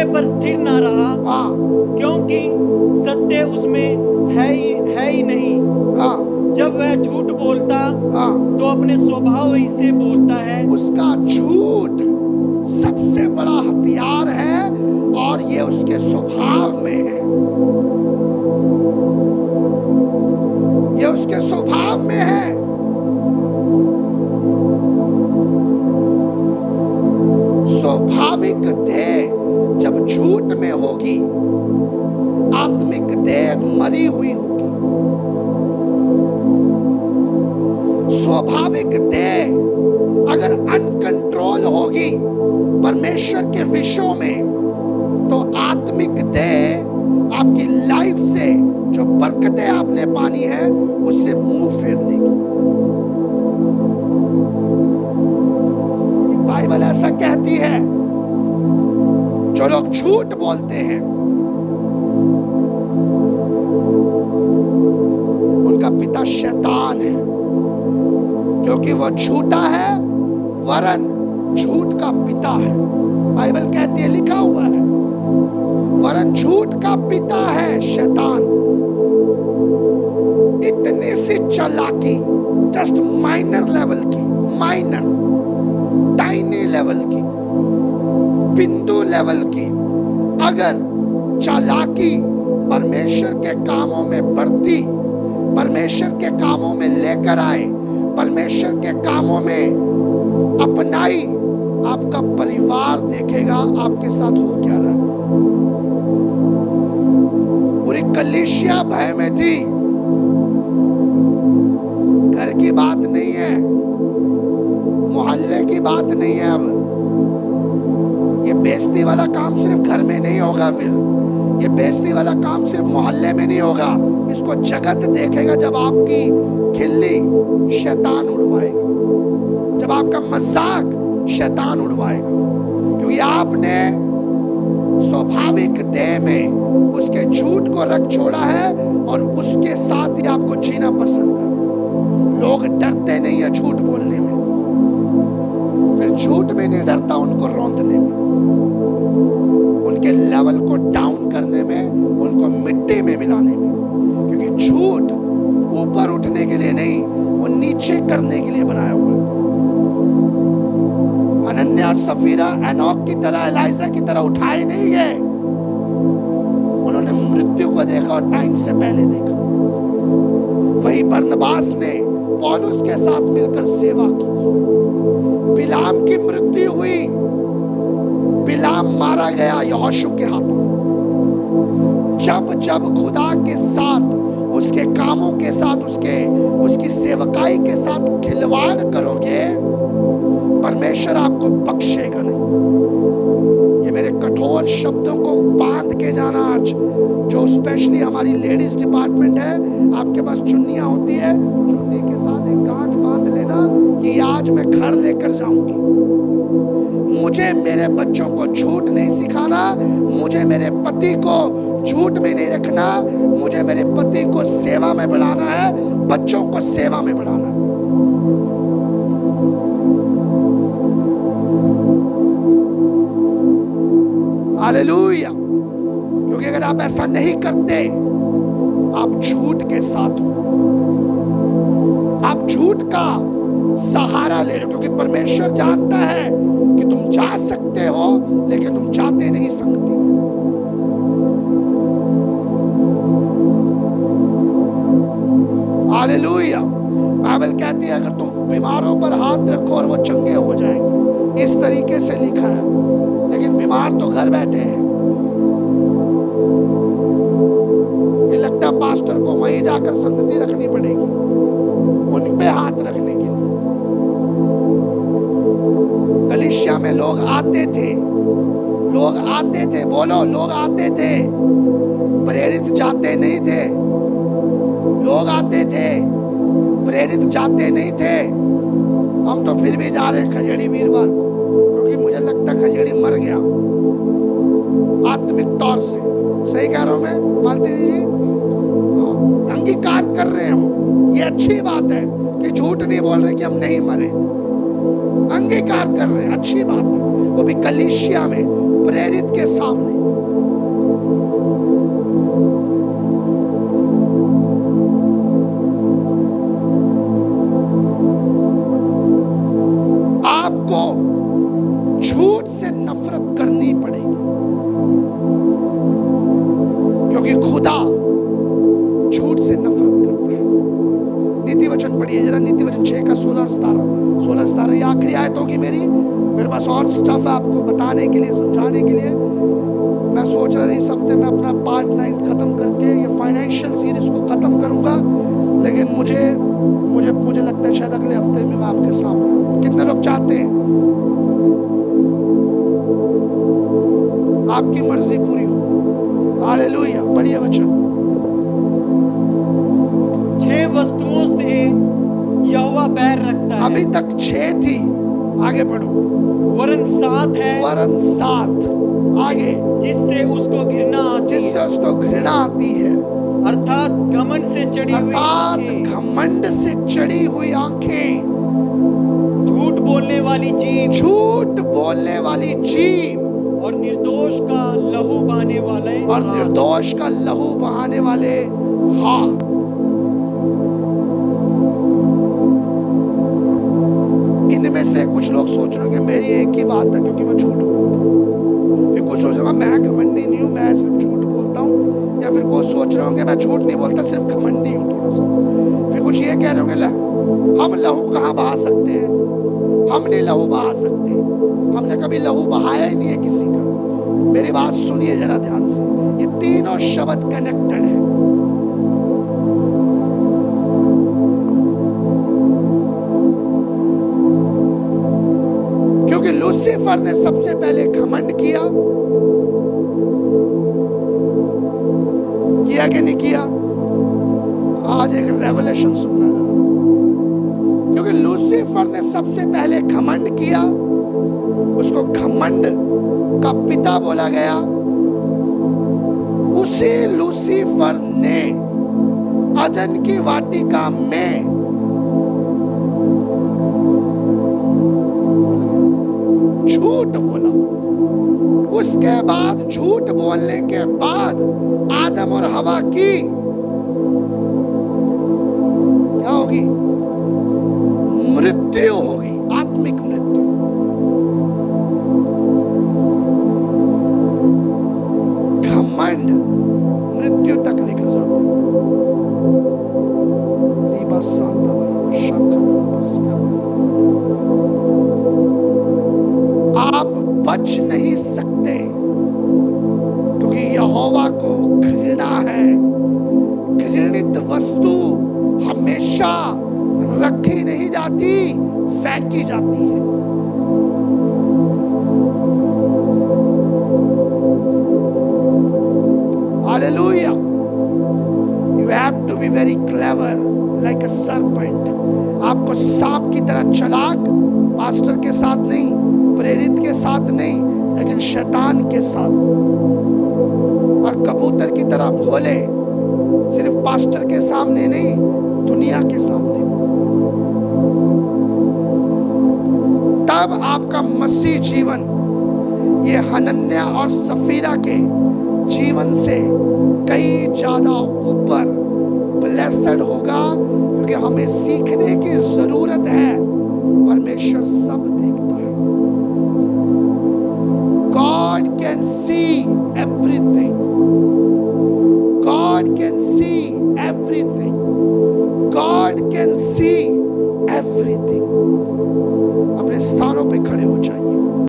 सत्य पर स्थिर ना रहा, हाँ क्योंकि सत्य उसमें है ही नहीं। हाँ जब वह झूठ बोलता हाँ, तो अपने स्वभाव ही से बोलता है। उसका झूठ सबसे बड़ा हथियार है और ये उसके स्वभाव में है, ये उसके स्वभाव में है। स्वाभाविक देह जब झूठ में होगी, आत्मिक देह मरी हुई होगी। स्वाभाविक देह अगर अनकंट्रोल होगी परमेश्वर के विषयों में, तो आत्मिक देह आपकी लाइफ से जो बरकतें आपने पानी है उससे मुंह फेर देगी। बाइबल ऐसा कहती है, जो लोग झूठ बोलते हैं उनका पिता शैतान है, क्योंकि वह झूठा है वरन झूठ का पिता है। बाइबल कहती है, लिखा हुआ है, वरन झूठ का पिता है शैतान। इतनी सी चालाकी, जस्ट माइनर लेवल की, माइनर टाइनी लेवल की, बिंदु लेवल की अगर चालाकी परमेश्वर के कामों में बढ़ती, परमेश्वर के कामों में लेकर आए, परमेश्वर के कामों में अपनाई, आपका परिवार देखेगा आपके साथ हो क्या रहा। पूरी कलीसिया भय में थी। घर की बात नहीं है, मोहल्ले की बात नहीं है। अब ये बेइज्जती वाला काम सिर्फ घर में नहीं होगा, फिर ये बेइज्जती वाला काम सिर्फ मोहल्ले में नहीं होगा, इसको जगत देखेगा। जब आपकी खिल्ली शैतान उड़वाएगा, जब आपका मजाक शैतान उड़वाएगा, क्योंकि आपने स्वाभाविक देह में उसके झूठ को रख छोड़ा है और उसके साथ ही आपको जीना पसंद है। लोग डरते नहीं है झूठ बोलने में, फिर झूठ में नहीं डरता उनको रौंदने में, उनके लेवल को डाउन करने में, उनको मिट्टी में मिलाने में। क्योंकि झूठ ऊपर उठने के लिए नहीं, वो नीचे करने के लिए बनाया हुआ है। अनन्या और सफीरा एनोक की तरह, एलाइजा की तरह उठाए नहीं गए। उन्होंने मृत्यु को देखा और टाइम से पहले देखा। वही बरनबास ने पौलुस के साथ मिलकर सेवा की। बिलाम की मृत्यु हुई, बिलाम मारा गया यहोशू के हाथों। जब जब खुदा के साथ, उसके कामों के साथ, उसकी सेवकाई के साथ खिलवाड़ करोगे, परमेश्वर आपको बख्शेगा नहीं। ये मेरे कठोर शब्दों को बांध के जाना आज, जो स्पेशली हमारी लेडीज डिपार्टमेंट है, आपके पास चुन्नियां होती है, चुन्नी के साथ एक गांठ बांध लेना कि आज मैं घर लेकर जाऊंगी। मुझे मेरे बच्चों को झूठ नहीं सिखाना, मुझे मेरे पति को झूठ में नहीं रखना, मुझे मेरे पति को सेवा में बढ़ाना है, बच्चों को सेवा में बढ़ाना है। हालेलुया। क्योंकि अगर आप ऐसा नहीं करते, आप झूठ के साथ हो, आप झूठ का सहारा ले रहे हो। क्योंकि परमेश्वर जानता है कि तुम जा सकते हो, लेकिन तुम जाते नहीं सकते। हालेलुया। बाइबल कहती है, अगर तुम बीमारों पर हाथ रखो और वो चंगे हो जाएंगे, इस तरीके से लिखा है। लेकिन बीमार तो घर बैठे हैं। ये लगता है पास्टर को वहीं जाकर संगति रखनी पड़ेगी, उन पे हाथ रखने के लिए। कलीसिया में लोग आते थे, बोलो, लोग आते थे, प्रेरित जाते नहीं थे। लोग आते थे, प्रेरित जाते नहीं थे। हम तो फिर भी जा रहे हैं खजेड़ी वीरवार को, क्योंकि मुझे लगता है खजेड़ी मर गया आत्मिक तौर से। सही कह रहा हूं मैं मालती जी? अंगीकार कर रहे हो, ये अच्छी बात है कि झूठ नहीं बोल रहे कि हम नहीं मरे। अंगीकार कर रहे हैं, अच्छी बात है। वो भी कलीसिया में प्रेरित के सामने। होगी मेरे पास और स्टफ है आपको बताने के लिए, समझाने के लिए। मैं सोच रहा था इस हफ्ते में अपना पार्ट 9 खत्म करके ये फाइनेंशियल सीरीज को खत्म करूंगा, लेकिन मुझे लगता है शायद अगले हफ्ते में मैं आपके सामने हूं। कितने लोग चाहते हैं आपकी मर्जी पूरी हो? हालेलुया। पढ़िए वचन। 6 वस्तुओं से यहोवा बैर रखता है। अभी तक 6 थी, आगे पढ़ो। वरन 7 है, वरन 7, आगे, जिससे उसको घृणा आती है, जिससे उसको घृणा आती है, अर्थात घमंड से चढ़ी हुई अर्थात आंखें, घमंड से चढ़ी हुई आंखें, झूठ बोलने वाली जीभ, झूठ बोलने वाली जीभ, और निर्दोष का लहू बहाने वाले और हाथ। निर्दोष का लहू बहाने वाले हाथ। इनमें से कुछ लोग सोच रहे होंगे मेरी एक ही बात है, क्योंकि मैं झूठ बोलता हूँ। फिर कुछ सोच रहे होंगे मैं घमंडी नहीं हूँ, मैं सिर्फ झूठ बोलता हूँ। या फिर कुछ सोच रहे होंगे मैं झूठ नहीं बोलता, सिर्फ घमंडी हूँ थोड़ा सा। फिर कुछ ये कह रहे होंगे हम लहू कहाँ बहा सकते हैं, हम नहीं लहू बहा सकते, हमने कभी लहू बहाया ही नहीं है किसी का। मेरी बात सुनिए जरा ध्यान से, ये तीनों शब्द कनेक्टेड है। क्योंकि लूसीफर ने सबसे पहले घमंड किया कि नहीं किया? आज एक रेवलेशन सुनना जरा। क्योंकि लूसीफर ने सबसे पहले घमंड किया, उसको घमंड का पिता बोला गया। उसी लूसीफर ने अदन की वाटिका में झूठ बोला। उसके बाद झूठ बोलने के बाद आदम और हवा की क्या होगी? मृत्यु होगी, आत्मिक मृत्यु। घमंड मृत्यु तक लेकर जाता है। आप बच नहीं सकते, क्योंकि यहोवा को घृणा है। घृणित वस्तु हमेशा रखी नहीं जाती, फेंकी जाती है। Hallelujah. You have to be very clever like a serpent. आपको सांप की तरह चालाक, पास्टर के साथ नहीं, प्रेरित के साथ नहीं, लेकिन शैतान के साथ, और कबूतर की तरह भोले, सिर्फ पास्टर के सामने नहीं, दुनिया के सामने। तब आपका मसीह जीवन ये हनन्या और सफीरा के जीवन से कई ज्यादा ऊपर ब्लेस्ड होगा, क्योंकि हमें सीखने की जरूरत है। परमेश्वर सब देखता है। God can see everything. God can see everything. God can see everything. अपने स्थानों पे खड़े हो जाइए।